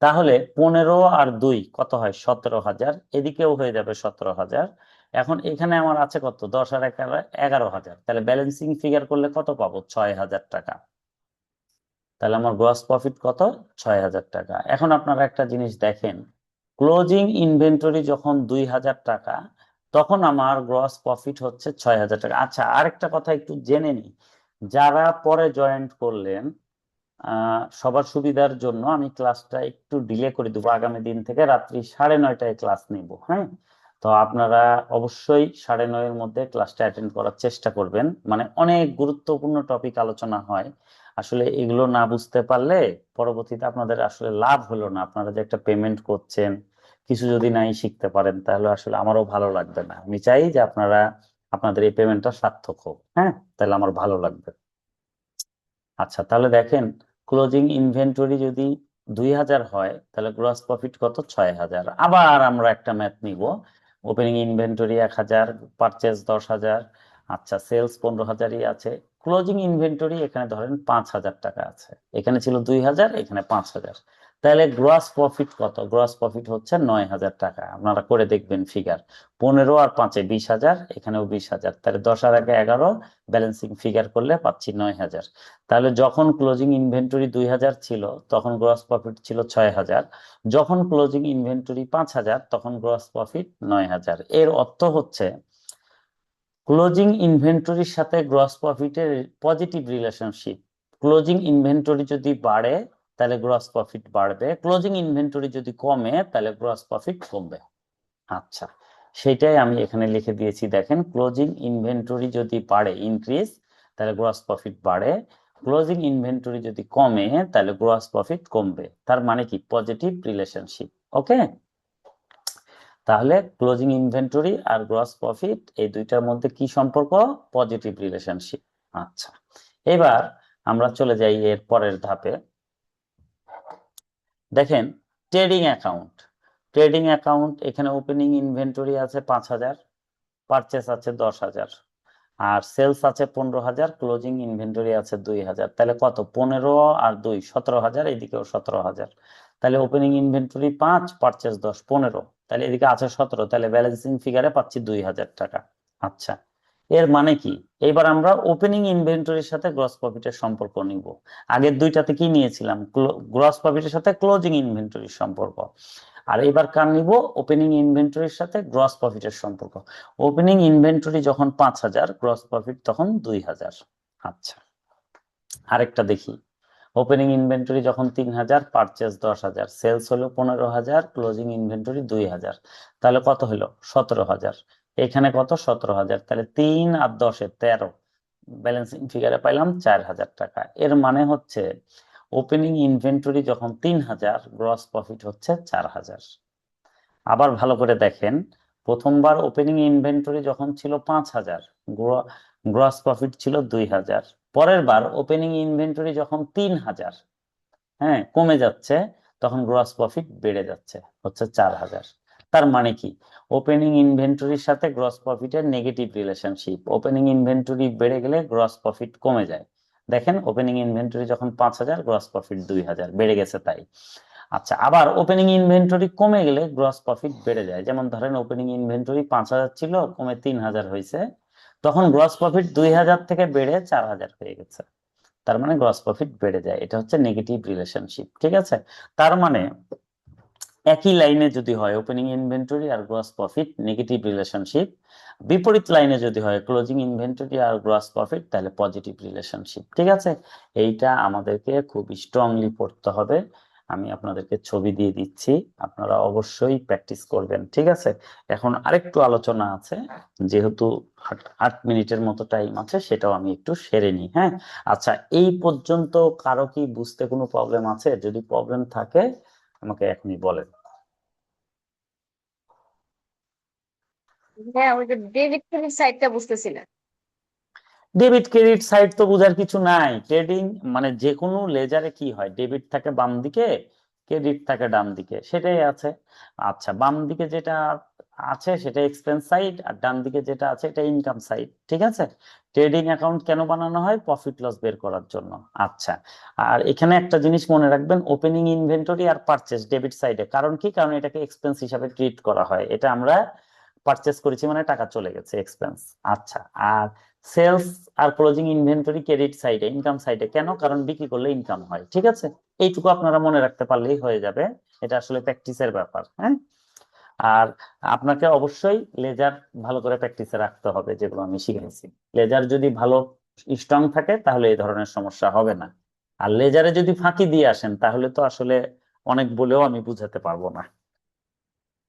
তাহলে 15 আর 2 কত হয়? 17,000। এদিকেও হয়ে যাবে 17,000। এখন এখানে আমার আছে কত? 10 আর 11,000। তাহলে ব্যালেন্সিং ফিগার করলে কত পাবো? 6,000 টাকা। তাহলে আমার গ্রস প্রফিট কত? 6,000 টাকা। এখন আপনারা একটা জিনিস দেখেন, ক্লোজিং ইনভেন্টরি যখন 2,000 টাকা, তখন আমার গ্রস প্রফিট হচ্ছে 6,000 টাকা। আচ্ছা, আরেকটা কথা একটু জেনে নিই, যারা পরে জয়েন্ট করলেন, সবার সুবিধার জন্য আমি ক্লাসটা একটু ডিলে করে দেবো, আগামী দিন থেকে রাত্রি 9:30টায় ক্লাস নিব। হ্যাঁ, তো আপনারা অবশ্যই 9:30-এর মধ্যে ক্লাসটা অ্যাটেন্ড করার চেষ্টা করবেন। মানে অনেক গুরুত্বপূর্ণ টপিক আলোচনা হয়, আসলে এগুলো না বুঝতে পারলে পরবর্তীতে আপনাদের আসলে লাভ হলো না। আপনারা যে একটা পেমেন্ট করছেন, কিছু যদি নাই শিখতে পারেন, তাহলে আসলে আমারও ভালো লাগবে না। আমি চাই যে আপনারা, আপনাদের এই পেমেন্টটা সার্থক হোক। হ্যাঁ, তাহলে আমার ভালো লাগবে। আচ্ছা, তাহলে দেখেন, ক্লোজিং ইনভেন্টরি যদি 2000 হয় তাহলে গ্রস প্রফিট কত? 6000। আবার আমরা একটা ম্যাথ নিব। ওপেনিং ইনভেন্টরি 1000, পারচেজ 10,000, আচ্ছা সেলস 15,000ই আছে। ক্লোজিং ইনভেন্টরি এখানে ধরেন 5,000 টাকা আছে, এখানে ছিল 2000, এখানে 5,000। তাহলে গ্রস প্রফিট কত? গ্রস প্রফিট হচ্ছে 9,000 টাকা। আপনারা করে দেখবেন ফিগার, 15 আর 5-এ 20,000, এখানেও 20,000, তাহলে 10 আর 1-এ 11, ব্যালেন্সিং ফিগার করলে পাচ্ছি 9,000। তাহলে যখন ক্লোজিং ইনভেন্টরি 2000 ছিল তখন গ্রস প্রফিট ছিল 6,000, যখন ক্লোজিং ইনভেন্টরি 5,000 তখন গ্রস প্রফিট 9,000। এর অর্থ হচ্ছে ক্লোজিং ইনভেন্টরির সাথে গ্রস প্রফিটের পজিটিভ রিলেশনশিপ। ক্লোজিং ইনভেন্টরি যদি বাড়ে তাহলে গ্রস প্রফিট বাড়বে, ক্লোজিং ইনভেন্টরি যদি কমে তাহলে গ্রস প্রফিট কমবে। আচ্ছা, সেটাই আমি এখানে লিখে দিয়েছি। দেখেন, ক্লোজিং ইনভেন্টরি যদি বাড়ে, ইনক্রিজ, তাহলে গ্রস প্রফিট বাড়ে। ক্লোজিং ইনভেন্টরি যদি কমে তাহলে গ্রস প্রফিট কমবে। তার মানে কি? Positive relationship. ওকে, তাহলে ক্লোজিং ইনভেন্টরি আর গ্রস প্রফিট এই দুইটার মধ্যে কি সম্পর্ক? Positive relationship. আচ্ছা, এবার আমরা চলে যাই এর পরের ধাপে। দেখেন, ট্রেডিং অ্যাকাউন্ট। ট্রেডিং অ্যাকাউন্ট, এখানে ওপেনিং ইনভেন্টরি আছে 5,000, পারচেস আছে 10,000, আর সেলস আছে 15,000, ক্লোজিং ইনভেন্টরি আছে 2,000। তাহলে কত? 15 আর 2 17,000, এদিকেও 17,000। তাহলে ওপেনিং ইনভেন্টরি 5, পারচেস 10, 15, তাহলে এদিকে আছে 17, তাহলে ব্যালেন্সিং ফিগারে পাচ্ছি 2,000 টাকা। আচ্ছা, এর মানে কি? এবার আমরা ওপেনিং ইনভেন্টরির সাথে গ্রস প্রফিটের সম্পর্ক নিব। আগের দুইটাতে কি নিয়েছিলাম? গ্রস প্রফিটের সাথে ক্লোজিং ইনভেন্টরির সম্পর্ক। আর এবার কার নিব? ওপেনিং ইনভেন্টরির সাথে গ্রস প্রফিটের সম্পর্ক। ওপেনিং ইনভেন্টরি যখন 5,000, গ্রস প্রফিট তখন 2,000। আচ্ছা, আরেকটা দেখি। ওপেনিং ইনভেন্টরি যখন 3,000, পারচেস 10,000, সেলস হলো 15,000, ক্লোজিং ইনভেন্টরি 2,000, তাহলে কত হলো? 17,000। এখানে কত? 17,000, তাহলে 3 আর 10-এ 13, ব্যালেন্সিং ফিগারে পাইলাম 4,000 টাকা। এর মানে হচ্ছে ওপেনিং ইনভেন্টরি যখন 3,000, গ্রস প্রফিট হচ্ছে 4,000। আবার ভালো করে দেখেন, প্রথমবার ওপেনিং ইনভেন্টরি যখন ছিল 5,000, গ্রস প্রফিট ছিল 2,000। পরের বার ওপেনিং ইনভেন্টরি যখন 3,000, হ্যাঁ, কমে যাচ্ছে, তখন গ্রস প্রফিট বেড়ে যাচ্ছে, হচ্ছে 4,000। তার মানে কি? ওপেনিং ইনভেন্টরির সাথে গ্রস প্রফিটের নেগেটিভ রিলেশনশিপ। ওপেনিং ইনভেন্টরি বেড়ে গেলে গ্রস প্রফিট কমে যায়। দেখেন, ওপেনিং ইনভেন্টরি যখন 5,000, গ্রস প্রফিট 2,000, বেড়ে গেছে তাই। আচ্ছা, আবার ওপেনিং ইনভেন্টরি কমে গেলে গ্রস প্রফিট বেড়ে যায়। যেমন ধরেন ওপেনিং ইনভেন্টরি 5,000 ছিল, কমে 3,000 হয়েছে, তখন গ্রস প্রফিট 2,000 থেকে বেড়ে 4,000 হয়ে গেছে। তার মানে গ্রস প্রফিট বেড়ে যায়। এটা হচ্ছে নেগেটিভ রিলেশনশিপ। ঠিক আছে, তার মানে একই লাইনে যদি হয় ওপেনিং ইনভেন্টরি আর গ্রস প্রফিট, নেগেটিভ রিলেশনশিপ। বিপরীত লাইনে যদি হয় ক্লোজিং ইনভেন্টরি আর গ্রস প্রফিট, তাহলে পজিটিভ রিলেশনশিপ। ঠিক আছে, এইটা আমাদেরকে খুব স্ট্রংলি পড়তে হবে। আমি আপনাদেরকে ছবি দিয়ে দিচ্ছি, আপনারা অবশ্যই প্র্যাকটিস করবেন। ঠিক আছে, এখন আরেকটু আলোচনা আছে, যেহেতু 8 মিনিটের মতো টাইম আছে, সেটাও আমি একটু সেরে নিই। হ্যাঁ, আচ্ছা, এই পর্যন্ত কারো কি বুঝতে কোনো প্রবলেম আছে? যদি প্রবলেম থাকে আমাকে এখনই বলেন। হ্যাঁ, ওই যে ডেবিট ক্রেডিট সাইডটা বুঝতেছিলেন। ডেবিট ক্রেডিট সাইড তো বোঝার কিছু নাই। ট্রেডিং মানে যে কোনো লেজারে কি হয়? ডেবিট থাকে বাম দিকে, ক্রেডিট থাকে ডান দিকে, সেটাই আছে। আচ্ছা, বাম দিকে যেটা আছে সেটা এক্সপেন্স সাইড, আর ডান দিকে যেটা আছে এটা ইনকাম সাইড। ঠিক আছে, ট্রেডিং অ্যাকাউন্ট কেন বানানো হয়? প্রফিট লস বের করার জন্য। আচ্ছা, আর এখানে একটা জিনিস মনে রাখবেন, ওপেনিং ইনভেন্টরি আর পারচেস ডেবিট সাইডে। কারণ কি? কারণ এটাকে এক্সপেন্স হিসাবে ট্রিট করা হয়। এটা আমরা পারচেস করেছি মানে টাকা চলে গেছে, এক্সপেন্স। আচ্ছা, আর সেলস আর ক্লোজিং ইনভেন্টরি ক্রেডিট সাইডে, ইনকাম সাইডে। কেন? কারণ বিক্রি করলে ইনকাম হয়। ঠিক আছে, এইটুকু আপনারা মনে রাখতে পারলেই হয়ে যাবে। এটা আসলে প্র্যাকটিসের ব্যাপার। হ্যাঁ, আর আপনাকে অবশ্যই লেজার ভালো করে প্র্যাকটিসে রাখতে হবে, যেগুলো আমি শিখেছি। লেজার যদি ভালো স্ট্রং থাকে তাহলে এই ধরনের সমস্যা হবে না। আর লেজারে যদি ফাঁকি দিয়ে আসেন তাহলে তো আসলে অনেক বলেও আমি বুঝাতে পারবো না।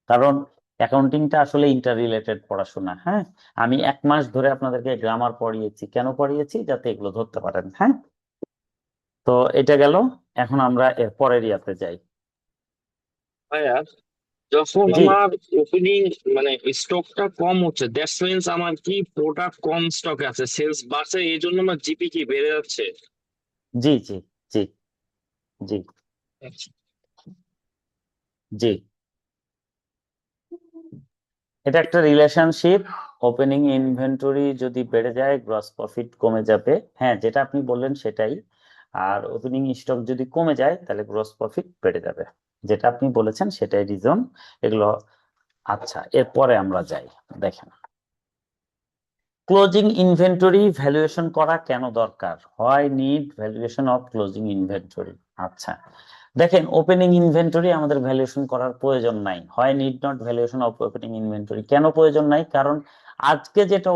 কারণ অ্যাকাউন্টিংটা আসলে ইন্টার রিলেটেড পড়াশোনা। হ্যাঁ, আমি 1 মাস ধরে আপনাদেরকে গ্রামার পড়িয়েছি। কেন পড়িয়েছি? যাতে এগুলো ধরতে পারেন। হ্যাঁ, তো এটা গেল। এখন আমরা এর পরের ইয়াতে যাই। ভাইয়া, যখন জি আমার ওপেনিং মানে স্টকটা কম হচ্ছে, দ্যাটস মিন্স আমার কি প্রোডাক্ট কম স্টকে আছে, সেলস বাড়ছে, এই জন্য আমার জিপি কি বেড়ে যাচ্ছে? জি জি জি জি আচ্ছা। জি এটা একটা রিলেশনশিপ। ওপেনিং ইনভেন্টরি যদি বেড়ে যায় গ্রস প্রফিট কমে যাবে, হ্যাঁ যেটা আপনি বললেন সেটাই। আর ওপেনিং স্টক যদি কমে যায় তাহলে গ্রস প্রফিট বেড়ে যাবে, যেটা আপনি বলেছেন সেটাই রিজন এগুলো। আচ্ছা এরপরে আমরা যাই, দেখেন ক্লোজিং ইনভেন্টরি ভ্যালুয়েশন করা কেন দরকার, why need valuation of closing inventory. আচ্ছা দেখেন ওপেনিং ইনভেন্টরি আমাদের ভ্যালুয়েশন করার প্রয়োজন নাই, হয় need not valuation of opening inventory. কেন প্রয়োজন নাই? কারণ আজকে যেটা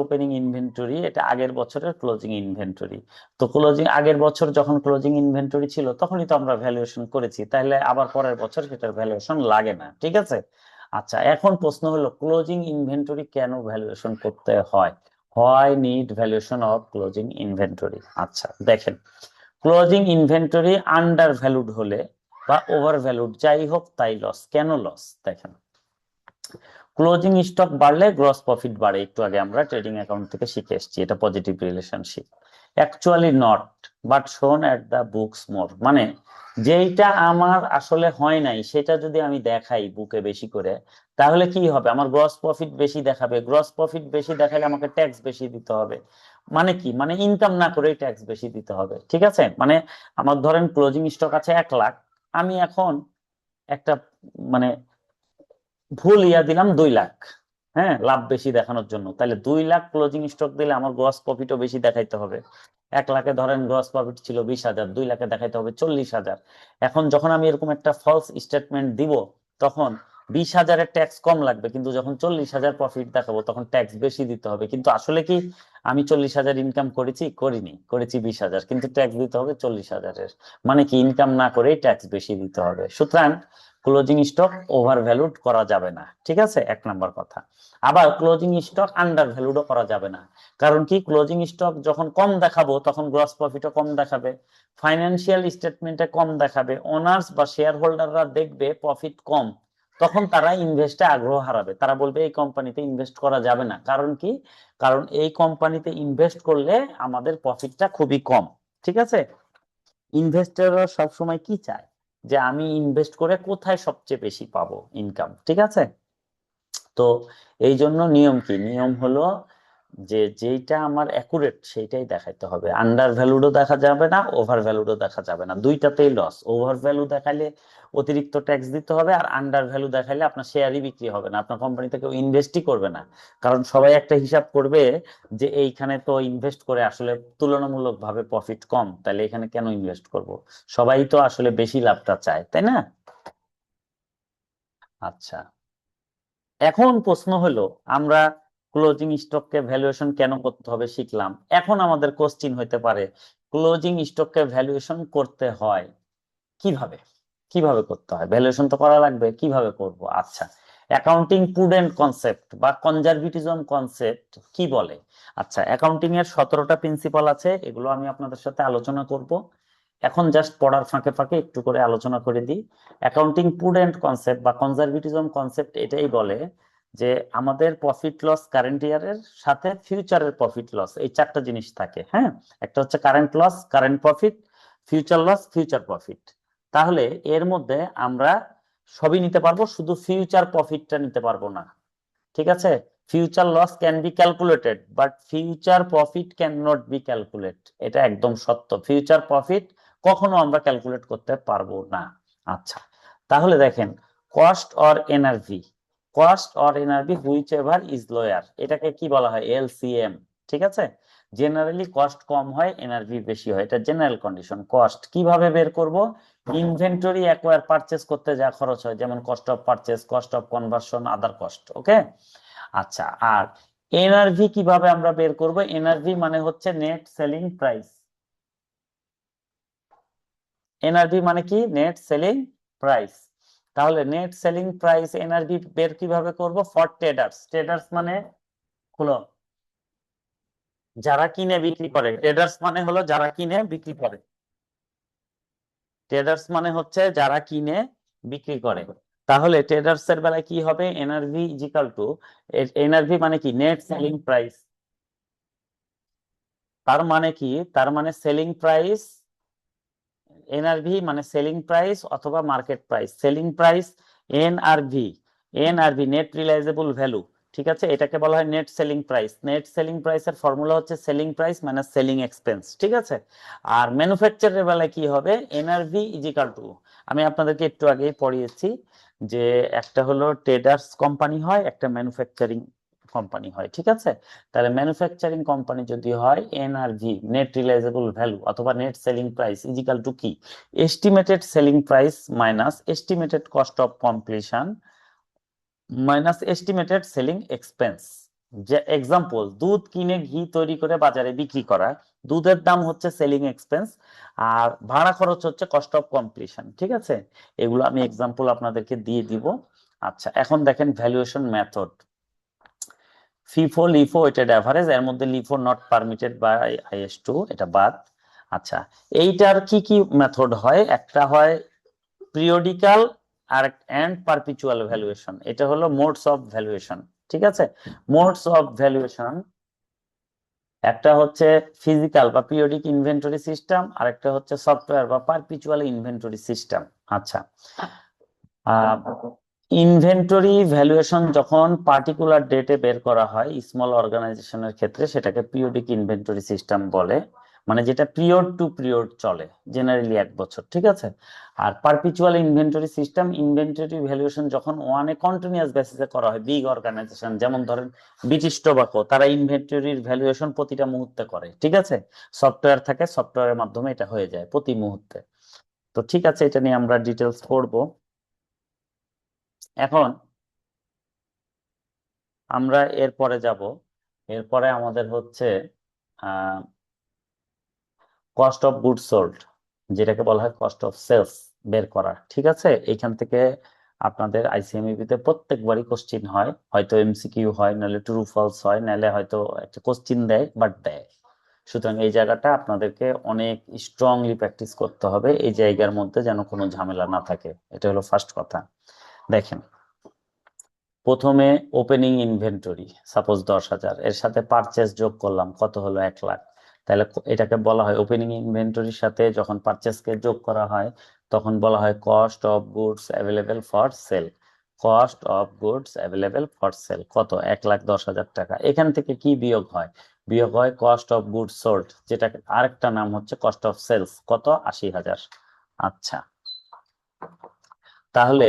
ওপেনিং ইনভেন্টরি, এটা আগের বছরের ক্লোজিং ইনভেন্টরি। তো ক্লোজিং আগের বছর যখন ক্লোজিং ইনভেন্টরি ছিল তখনই তো আমরা ভ্যালুয়েশন করেছি, তাহলে আবার পরের বছর সেটার ভ্যালুয়েশন লাগে না, ঠিক আছে। আচ্ছা এখন প্রশ্ন হলো ক্লোজিং ইনভেন্টরি কেন ভ্যালুয়েশন করতে হয়, why need valuation of closing inventory. আচ্ছা দেখেন ক্লোজিং ইনভেন্টরি আন্ডার ভ্যালুড হলে বা ওভার ভ্যালুড যাই হোক তাই লস। কেন লস? দেখেন ক্লোজিং স্টক বাড়লে গ্রস প্রফিট বাড়ে, একটু আগে আমরা ট্রেডিং অ্যাকাউন্ট থেকে শিখে এসেছি, এটা positive relationship. Actually not but শোন এট দ্য বুকস মোর, মানে যেইটা আমার আসলে হয় নাই সেটা যদি আমি দেখাই বুকে বেশি করে তাহলে কি হবে, আমার গ্রস প্রফিট বেশি দেখাবে। গ্রস প্রফিট বেশি দেখালে আমাকে ট্যাক্স বেশি দিতে হবে। মানে কি, মানে ইনকাম না করেই ট্যাক্স বেশি দিতে হবে, ঠিক আছে। মানে আমার ধরেন ক্লোজিং স্টক আছে 1 লাখ, আমি এখন একটা মানে ভুল দিলাম 2 লাখ, হ্যাঁ লাভ বেশি দেখানোর জন্য, তাহলে 2 লাখ ক্লোজিং স্টক দিলে আমার গ্রস প্রফিটও বেশি দেখাইতে হবে। 1 লাখে ধরেন গ্রস প্রফিট ছিল 20,000, 2 লাখে দেখাইতে হবে 40,000। এখন যখন আমি এরকম একটা ফলস স্টেটমেন্ট দিব তখন 20,000-এর ট্যাক্স কম লাগবে, কিন্তু যখন 40,000 প্রফিট দেখাবো তখন ট্যাক্স বেশি দিতে হবে। কিন্তু আসলে কি আমি 40,000 ইনকাম করেছি? করিনি, করেছি 20,000, কিন্তু ট্যাক্স দিতে হবে 40,000-এর। মানে কি ইনকাম না করেই ট্যাক্স বেশি দিতে হবে। সুতরাং ক্লোজিং স্টক ওভার ভ্যালুড করা যাবে না, ঠিক আছে, 1 নম্বর কথা। আবার ক্লোজিং স্টক আন্ডার ভ্যালুডও করা যাবে না, কারণ কি ক্লোজিং স্টক যখন কম দেখাবো তখন গ্রস প্রফিটও কম দেখাবে, ফাইন্যান্সিয়াল স্টেটমেন্টে কম দেখাবে, ওনার্স বা শেয়ার হোল্ডাররা দেখবে প্রফিট কম, তখন তারা ইনভেস্টে আগ্রহ হারাবে, তারা বলবে এই কোম্পানিতে ইনভেস্ট করা যাবে না। কারণ কি, কারণ এই কোম্পানিতে ইনভেস্ট করলে আমাদের প্রফিটটা খুবই কম, ঠিক আছে। ইনভেস্টররা সবসময় কি চায়, যে আমি ইনভেস্ট করে কোথায় সবচেয়ে বেশি পাবো ইনকাম, ঠিক আছে। তো এই জন্য নিয়ম কি, নিয়ম হলো যে যেইটা আমার অ্যাকুরেট সেইটাই দেখাইতে হবে, আন্ডার ভ্যালুডও দেখা যাবে না, ওভার ভ্যালুডও দেখা যাবে না, দুইটাতেই লস। ওভার ভ্যালু দেখাইলে অতিরিক্ত ট্যাক্স দিতে হবে, আর আন্ডার ভ্যালু দেখাইলে আপনার শেয়ারই বিক্রি হবে না, আপনার কোম্পানিতে কেউ ইনভেস্টই করবে না। কারণ সবাই একটা হিসাব করবে যে এইখানে তো ইনভেস্ট করে আসলে তুলনামূলকভাবে প্রফিট কম, তাহলে এখানে কেন ইনভেস্ট করব। সবাই তো আসলে বেশি লাভটা চায়, তাই না? আচ্ছা এখন প্রশ্ন হলো আমরা ক্লোজিং স্টককে ভ্যালুয়েশন কেন করতে হবে শিখলাম। এখন আমাদের কোশ্চিন হইতে পারে ক্লোজিং স্টককে ভ্যালুয়েশন করতে হয় কিভাবে, কিভাবে করতে হয়, ভ্যালুয়েশন তো করা লাগবে, কিভাবে করব। আচ্ছা অ্যাকাউন্টিং প্রুডেন্ট কনসেপ্ট বা কনজারভেটিজম কনসেপ্ট কি বলে। আচ্ছা অ্যাকাউন্টিং এর 17টা প্রিন্সিপাল আছে, এগুলো আমি আপনাদের সাথে আলোচনা করব। এখন জাস্ট পড়ার ফাঁকে ফাঁকে একটু করে আলোচনা করে দিই। অ্যাকাউন্টিং প্রুডেন্ট কনসেপ্ট বা কনজারভেটিজম কনসেপ্ট এটাই বলে যে আমাদের প্রফিট লস কারেন্ট ইয়ারের সাথে ফিউচারের প্রফিট লস এই 4টা জিনিস থাকে, হ্যাঁ। একটা হচ্ছে current loss, current profit, future loss, future profit. তাহলে এর মধ্যে আমরা সবই নিতে পারবো, শুধু ফিউচার প্রফিটটা নিতে পারবো না, ঠিক আছে। Future loss can be calculated but future profit can not be calculate, এটা একদম সত্য, ফিউচার প্রফিট কখনো আমরা ক্যালকুলেট করতে পারবো না। আচ্ছা তাহলে দেখেন cost or NRV, cost or NRV whichever is lower, এটাকে কি বলা হয়, এলসিএম, ঠিক আছে। জেনারেলি কস্ট কম হয় এনআরভি বেশি হয়, এটা জেনারেল কন্ডিশন। কস্ট কিভাবে বের করব, ইনভেন্টরি অ্যাকোয়ার পারচেজ করতে যা খরচ হয়, যেমন cost of purchase, cost of conversion, other cost, okay. আচ্ছা আর এনআরভি কিভাবে আমরা বের করব, এনআরভি মানে হচ্ছে নেট সেলিং প্রাইস। এনআরভি মানে কি, নেট সেলিং প্রাইস। তাহলে নেট সেলিং প্রাইস এনআরভি বের কিভাবে করব, ফর ট্রেডার্স, ট্রেডার্স মানে হলো যারা কিনে বিক্রি করে, ট্রেডার্স মানে হলো যারা কিনে বিক্রি করে, ট্রেডার্স মানে হচ্ছে যারা কিনে বিক্রি করে। তাহলে ট্রেডার্স এর বেলায় কি হবে, NRV is equal to, NRV মানে কি, নেট সেলিং প্রাইস। তার মানে কি? তার মানে সেলিং প্রাইস, এনআরভি মানে সেলিং প্রাইস অথবা market price. Selling price NRV, NRV net realisable value, ঠিক আছে, এটাকে বলা হয় net selling price. Net selling প্রাইসের ফর্মুলা হচ্ছে selling price minus selling expense, ঠিক আছে। আর ম্যানুফ্যাকচারের বেলায় কি হবে? এনআরভি ইজিক্যাল টু, আমি আপনাদেরকে একটু আগে পড়িয়েছি যে একটা হলো ট্রেডার্স কোম্পানি হয়, একটা ম্যানুফ্যাকচারিং কোম্পানি হয়, ঠিক আছে। তাহলে ম্যানুফ্যাকচারিং কোম্পানি যদি হয় এনআরভি নেট রিলাইজেবল ভ্যালু অথবা net selling price is equal to কি? Estimated selling price minus estimated cost of completion minus estimated selling expense. যে এক্সাম্পল, দুধ কিনে ঘি তৈরি করে বাজারে বিক্রি করা, দুধের দাম হচ্ছে সেলিং এক্সপেন্স আর ভাড়া খরচ হচ্ছে কস্ট অফ কমপ্লিশন, ঠিক আছে। এগুলো আমি এক্সাম্পল আপনাদেরকে দিয়ে দিব। আচ্ছা, এখন দেখেন valuation method. FIFO LIFO weighted average, এর মধ্যে LIFO not permitted by IS2, এটা বাদ। আচ্ছা, এইটার কি কি মেথড হয়? একটা হয় পিরিয়ডিক্যাল আর এন্ড পারপিচুয়াল ভ্যালুয়েশন, এটা হলো মোডস অফ ভ্যালুয়েশন, ঠিক আছে। মোডস অফ ভ্যালুয়েশন, একটা হচ্ছে ফিজিক্যাল বা পিরিয়ডিক ইনভেন্টরি সিস্টেম, আর একটা হচ্ছে সফটওয়্যার বা পারপিচুয়াল ইনভেন্টরি সিস্টেম। আচ্ছা, ইনভেন্টরি ভ্যালুয়েশন যখন পার্টিকুলার ডেটে বের করা হয় স্মল অর্গানাইজেশনের ক্ষেত্রে, সেটাকে পিরিয়ডিক ইনভেন্টরি সিস্টেম বলে, মানে যেটা পিরিয়ড টু পিরিয়ড চলে, জেনারেলি 1 বছর, ঠিক আছে। আর perpetual inventory system, inventory valuation যখন ওয়ানে কন্টিনিউয়াস বেসিসে করা হয়, বিগ অর্গানাইজেশন যেমন ধরেন ব্রিটিশ টোবাকো, তারা ইনভেন্টরির ভ্যালুয়েশন প্রতিটা মুহূর্তে করে, ঠিক আছে। সফটওয়্যার থাকে, সফটওয়্যারের মাধ্যমে এটা হয়ে যায় প্রতি মুহূর্তে। তো ঠিক আছে, এটা নিয়ে আমরা ডিটেলস পড়বো। এখন আমরা এরপরে যাব, এরপরে আমাদের হচ্ছে কস্ট অফ গুড সোল্ড, যেটাকে বলা হয় কস্ট অফ সেলস বের করা, ঠিক আছে। এইখান থেকে আপনাদের ICMEP তে প্রত্যেকবারই কোশ্চিন হয়, হয়তো MCQ হয়, নাহলে ট্রু ফলস হয়, নাহলে হয়তো একটা কোশ্চিন দেয়, বাট দেয়। সুতরাং এই জায়গাটা আপনাদেরকে অনেক স্ট্রংলি প্র্যাকটিস করতে হবে, এই জায়গার মধ্যে যেন কোনো ঝামেলা না থাকে, এটা হলো ফার্স্ট কথা। দেখেন, প্রথমে ওপেনিং ইনভেন্টরি সাপোজ 10,000, এর সাথে পারচেস যোগ করলাম, কত হলো? 1 লাখ। তাহলে এটাকে বলা হয় ওপেনিং ইনভেন্টরির সাথে যখন পারচেসকে যোগ করা হয় তখন বলা হয় cost of goods available for sell. Cost of goods available for sell কত? 1,10,000 টাকা। এখান থেকে কি বিয়োগ হয়? বিয়োগ হয় কস্ট অফ গুডস সোল্ড, যেটা আরেকটা নাম হচ্ছে কস্ট অফ সেলস, কত? 80,000। আচ্ছা, তাহলে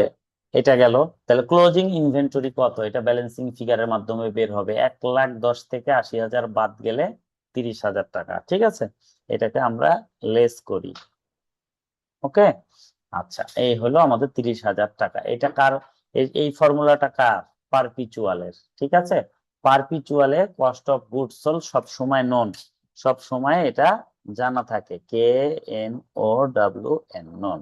এটা গেল। তাহলে ক্লোজিং ইনভেন্টরি কত? এটা ব্যালেন্সিং ফিগারের মাধ্যমে বের হবে। 1,10,000 থেকে 80,000 বাদ গেলে 30,000 টাকা, ঠিক আছে। এটাকে আমরা লেস করি, ওকে। আচ্ছা, এই হলো আমাদের 30,000 টাকা। এটা কার? এই ফর্মুলাটা কার? পারপিচুয়ালের, ঠিক আছে। পারপিচুয়ালে কস্ট অফ গুডস সোল্ড সব সময় নন, সব সময় এটা জানা থাকে, KNOWN, নন।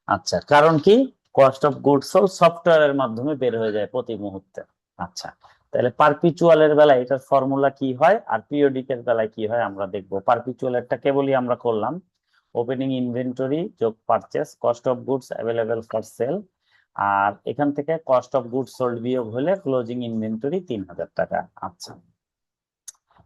আচ্ছা, কারণ কি? কস্ট অফ গুডস সোল্ড সফটওয়্যারের মাধ্যমে বের হয়ে যায় প্রতি মুহূর্তে। আচ্ছা, তাহলে পারপিচুয়ালের বেলায় এটার ফর্মুলা কি হয় আর পিরিয়ডিকের বেলায় কি হয় আমরা দেখবো। পারপিচুয়ালেরটা কেবলই আমরা করলাম, ওপেনিং ইনভেন্টরি যোগ purchase cost of goods available for sale, আর এখান থেকে কস্ট অফ গুডস সোল্ড বিয়োগ হলে ক্লোজিং ইনভেন্টরি 3,000 টাকা। আচ্ছা,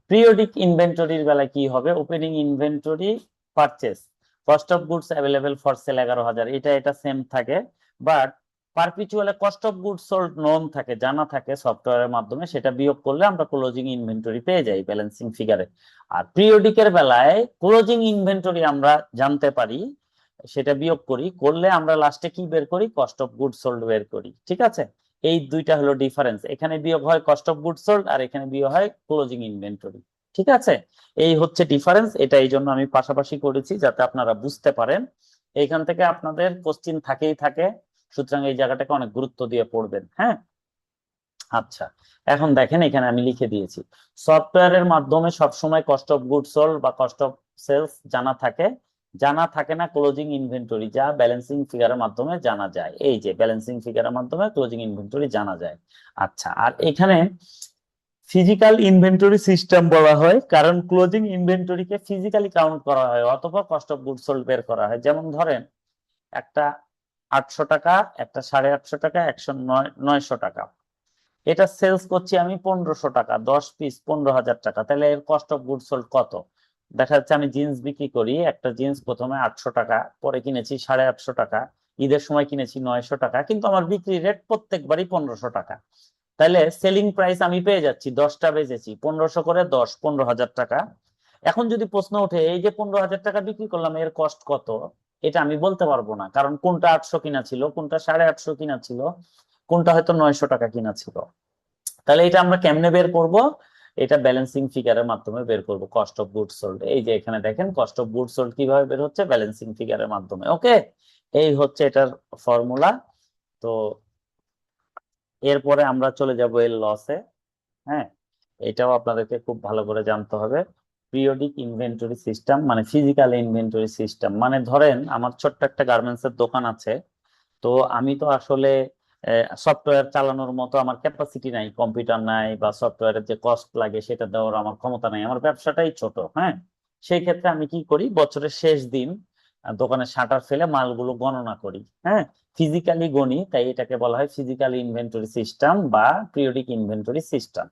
পিরিয়ডিক ইনভেন্টরির বেলায় কি হবে? Opening inventory purchase cost of goods available for sale 11,000, এটা সেম থাকে, বাট পারপিচুয়ালে cost of goods sold known থাকে, জানা থাকে সফটওয়্যারের মাধ্যমে, সেটা বিয়োগ করলে আমরা ক্লোজিং ইনভেন্টরি পেয়ে যাই ব্যালেন্সিং ফিগারে। আর পিরিয়ডিকের বেলায় ক্লোজিং ইনভেন্টরি আমরা জানতে পারি, সেটা বিয়োগ করি, করলে আমরা লাস্টে কি বের করি? কস্ট অফ গুডস সোল্ড বের করি, ঠিক আছে। এই দুইটা হলো ডিফারেন্স, এখানে বিয়োগ হয় কস্ট অফ গুডস সোল্ড আর এখানে বিয়োগ হয় ক্লোজিং ইনভেন্টরি, ঠিক আছে। এই হচ্ছে ডিফারেন্স, এটা এই জন্য আমি পাশাপাশি করেছি যাতে আপনারা বুঝতে পারেন। এইখান থেকে আপনাদের কোশ্চিন থাকেই থাকে, সুতরাং এই জায়গাটাকে অনেক গুরুত্ব দিয়ে পড়বেন, হ্যাঁ। আচ্ছা, এখন দেখেন এখানে আমি লিখে দিয়েছি সফটওয়্যারের মাধ্যমে সবসময় কস্ট অফ গুডস সোল্ড বা কস্ট অফ সেলস জানা থাকে, জানা থাকে না ক্লোজিং ইনভেন্টরি, যা ব্যালেন্সিং ফিগারের মাধ্যমে জানা যায়। এই যে ব্যালেন্সিং ফিগারের মাধ্যমে ক্লোজিং ইনভেন্টরি জানা যায়। আচ্ছা, আর এখানে ফিজিক্যাল ইনভেন্টরি সিস্টেম বলা হয় কারণ ক্লোজিং ইনভেন্টরিকে ফিজিক্যালি কাউন্ট করা হয়, অথবা কস্ট অফ গুডস সোল্ড বের করা হয়। যেমন ধরেন একটা 800 টাকা, একটা 850 টাকা, 900 টাকা, এটা সেলস করছি আমি 1,500 টাকা, 10 পিস 15,000 টাকা, তাহলে এর কস্ট অফ গুডস সোল্ড কত? দেখা যাচ্ছে আমি জিন্স বিক্রি করি, একটা জিন্স প্রথমে 800 টাকা, পরে কিনেছি 850 টাকা, ঈদের সময় কিনেছি 900 টাকা, কিন্তু আমার বিক্রি রেট প্রত্যেকবারই 1500 টাকা। তাহলে সেলিং প্রাইস আমি পেয়ে যাচ্ছি, 10টা বেচেছি 1500 করে, 10 15,000 টাকা। এখন যদি প্রশ্ন ওঠে এই যে 15,000 টাকা বিক্রি করলাম এর কস্ট কত, এটা আমি বলতে পারবো না, কারণ কোনটা 800 কিনা ছিল, কোনটা 850 কিনা ছিল, কোনটা হয়তো 900 টাকা কিনা ছিল। তাহলে এটা আমরা কেমনে বের করব? এটা ব্যালেন্সিং ফিগারের মাধ্যমে বের করব, কস্ট অফ গুডস সোল্ড। এই যে এখানে দেখেন কস্ট অফ গুডস সোল্ড কিভাবে বের হচ্ছে, ব্যালেন্সিং ফিগারের মাধ্যমে। ওকে, এই হচ্ছে এটার ফর্মুলা। তো এরপরে আমরা চলে যাব এর লসে। হ্যাঁ, এটাও আপনাদেরকে খুব ভালো করে জানতে হবে। পিরিয়ডিক ইনভেন্টরি সিস্টেম মানে ফিজিক্যাল ইনভেন্টরি সিস্টেম, মানে ধরেন আমার ছোট্ট একটা গার্মেন্টস এর দোকান আছে, তো আমি তো আসলে সফটওয়্যার চালানোর মতো আমার ক্যাপাসিটি নাই, কম্পিউটার নাই, বা সফটওয়্যারের যে কস্ট লাগে সেটা দেওয়ার আমার ক্ষমতা নাই, আমার ব্যবসাটাই ছোট। হ্যাঁ, সেই ক্ষেত্রে আমি কি করি, বছরের শেষ দিন দোকানের শাটার ফেলে মালগুলো গণনা করি। হ্যাঁ, ফিজিক্যালি গণি, তাই এটাকে বলা হয় ফিজিক্যাল ইনভেন্টরি সিস্টেম বা পিরিয়ডিক ইনভেন্টরি সিস্টেম।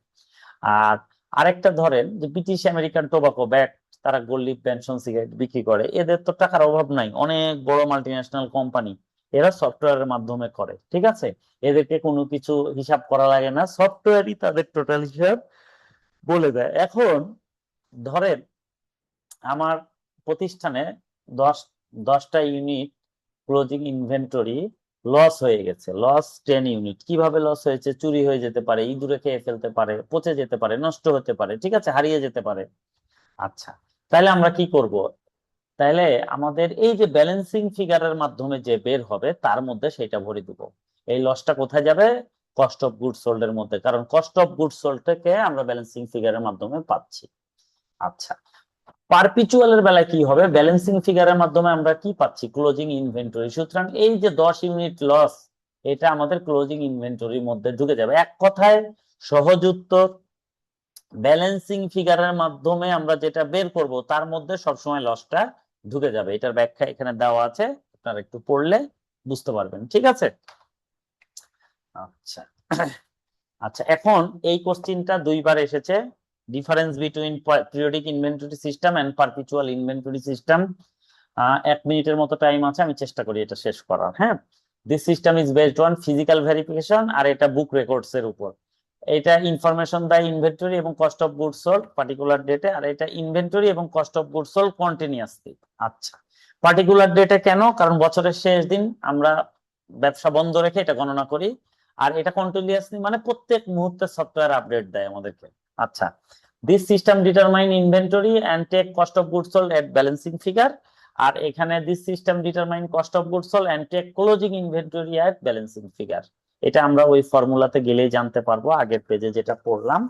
আর আরেকটা ধরেন যে ব্রিটিশ আমেরিকান টোবাকো ব্যাট, তারা গোল্ড পেনশন সিগারেট বিক্রি করে, এদের তো টাকার অভাব নাই, অনেক বড় মাল্টিন্যাশনাল কোম্পানি, এরা সফটওয়্যারের মাধ্যমে করে। ঠিক আছে, এদেরকে কোনো কিছু হিসাব করা লাগে না, সফটওয়্যারই তাদের টোটাল হিসাব বলে দেয়। এখন ধরেন আমার প্রতিষ্ঠানে 10টা ইউনিট ক্লোজিং ইনভেন্টরি লস হয়ে গেছে, লস 10 ইউনিট। কিভাবে লস হয়েছে? চুরি হয়ে যেতে পারে, ইঁদুরে খেয়ে ফেলতে পারে, পচে যেতে পারে, নষ্ট হতে পারে, ঠিক আছে, হারিয়ে যেতে পারে। আচ্ছা, তাহলে আমরা কি করব? তাহলে আমাদের এই যে ব্যালেন্সিং ফিগারের মাধ্যমে যে বের হবে তার মধ্যে সেটা ভরে দিব। এই লসটা কোথায় যাবে? কস্ট অফ গুডস সোল্ড এর মধ্যে, কারণ কস্ট অফ গুডস সোল্ড থেকে আমরা ব্যালেন্সিং ফিগারের মাধ্যমে পাচ্ছি। আচ্ছা, পারপিচুয়াল এর বেলায় কি হবে? ব্যালেন্সিং ফিগারের মাধ্যমে আমরা কি পাচ্ছি? Closing inventory. সুতরাং এই যে 10 ইউনিট লস, এটা আমাদের ক্লোজিং ইনভেন্টরির মধ্যে ঢুকে যাবে। এক কথায় সহজ উত্তর, ব্যালেন্সিং ফিগারের মাধ্যমে আমরা যেটা বের করব তার মধ্যে সবসময় লসটা ঢুকে যাবে। এটার ব্যাখ্যা এখানে দেওয়া আছে, আপনারা একটু পড়লে বুঝতে পারবেন। ঠিক আছে, আচ্ছা আচ্ছা, এখন এই কোশ্চিনটা 2বার এসেছে, difference between periodic inventory system and perpetual inventory system. 1 মিনিটের মতো টাইম আছে, আমি চেষ্টা করি এটা শেষ করার। হ্যাঁ, this system is based on physical verification, আর এটা বুক রেকর্ডস এর উপর। এটা ইনফরমেশন দেয় ইনভেন্টরি এবং cost of goods sold particular ডেটে, আর এটা ইনভেন্টরি এবং cost of goods sold continuously. আচ্ছা, পার্টিকুলার ডেটে কেন? কারণ বছরের শেষ দিন আমরা ব্যবসা বন্ধ রেখে এটা গণনা করি, আর এটা কন্টিনিউয়াসলি মানে প্রত্যেক মুহূর্তে সফটওয়্যার আপডেট দেয় আমাদেরকে। আচ্ছা, this system determine inventory and take cost of goods sold at balancing figure, আর এখানে this system determine cost of goods sold and take closing inventory at balancing figure. এটা আমরা ওই ফর্মুলাতে গেলেই জানতে পারবো, আগের পেজে যেটা পড়লাম,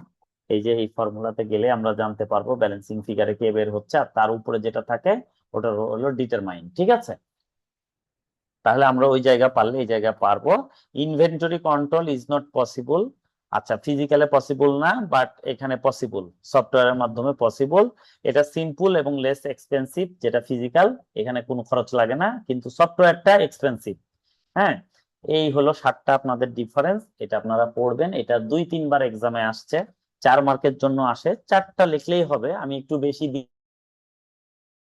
এই যে এই ফর্মুলাতে গেলে আমরা জানতে পারবো ব্যালেন্সিং ফিগারে কে বের হচ্ছে, আর তার উপরে যেটা থাকে ওটা হলো ডিটারমাইন। ঠিক আছে, তাহলে আমরা ওই জায়গা পারলে এই জায়গা পারবো। Inventory control is not possible. আচ্ছা, ফিজিক্যালে পসিবল না, বাট এখানে পসিবল, সফটওয়্যারের মাধ্যমে পসিবল। এটা সিম্পল এবং লেস এক্সপেন্সিভ, যেটা ফিজিক্যাল, এখানে কোনো খরচ লাগে না, কিন্তু সফটওয়্যারটা এক্সপেন্সিভ। হ্যাঁ, এই হলো 7টা আপনাদের ডিফারেন্স, এটা আপনারা পড়বেন। এটা 2-3 বার এক্সামে আসছে, 4 মার্কের জন্য আসে, 4টা লিখলেই হবে, আমি একটু বেশি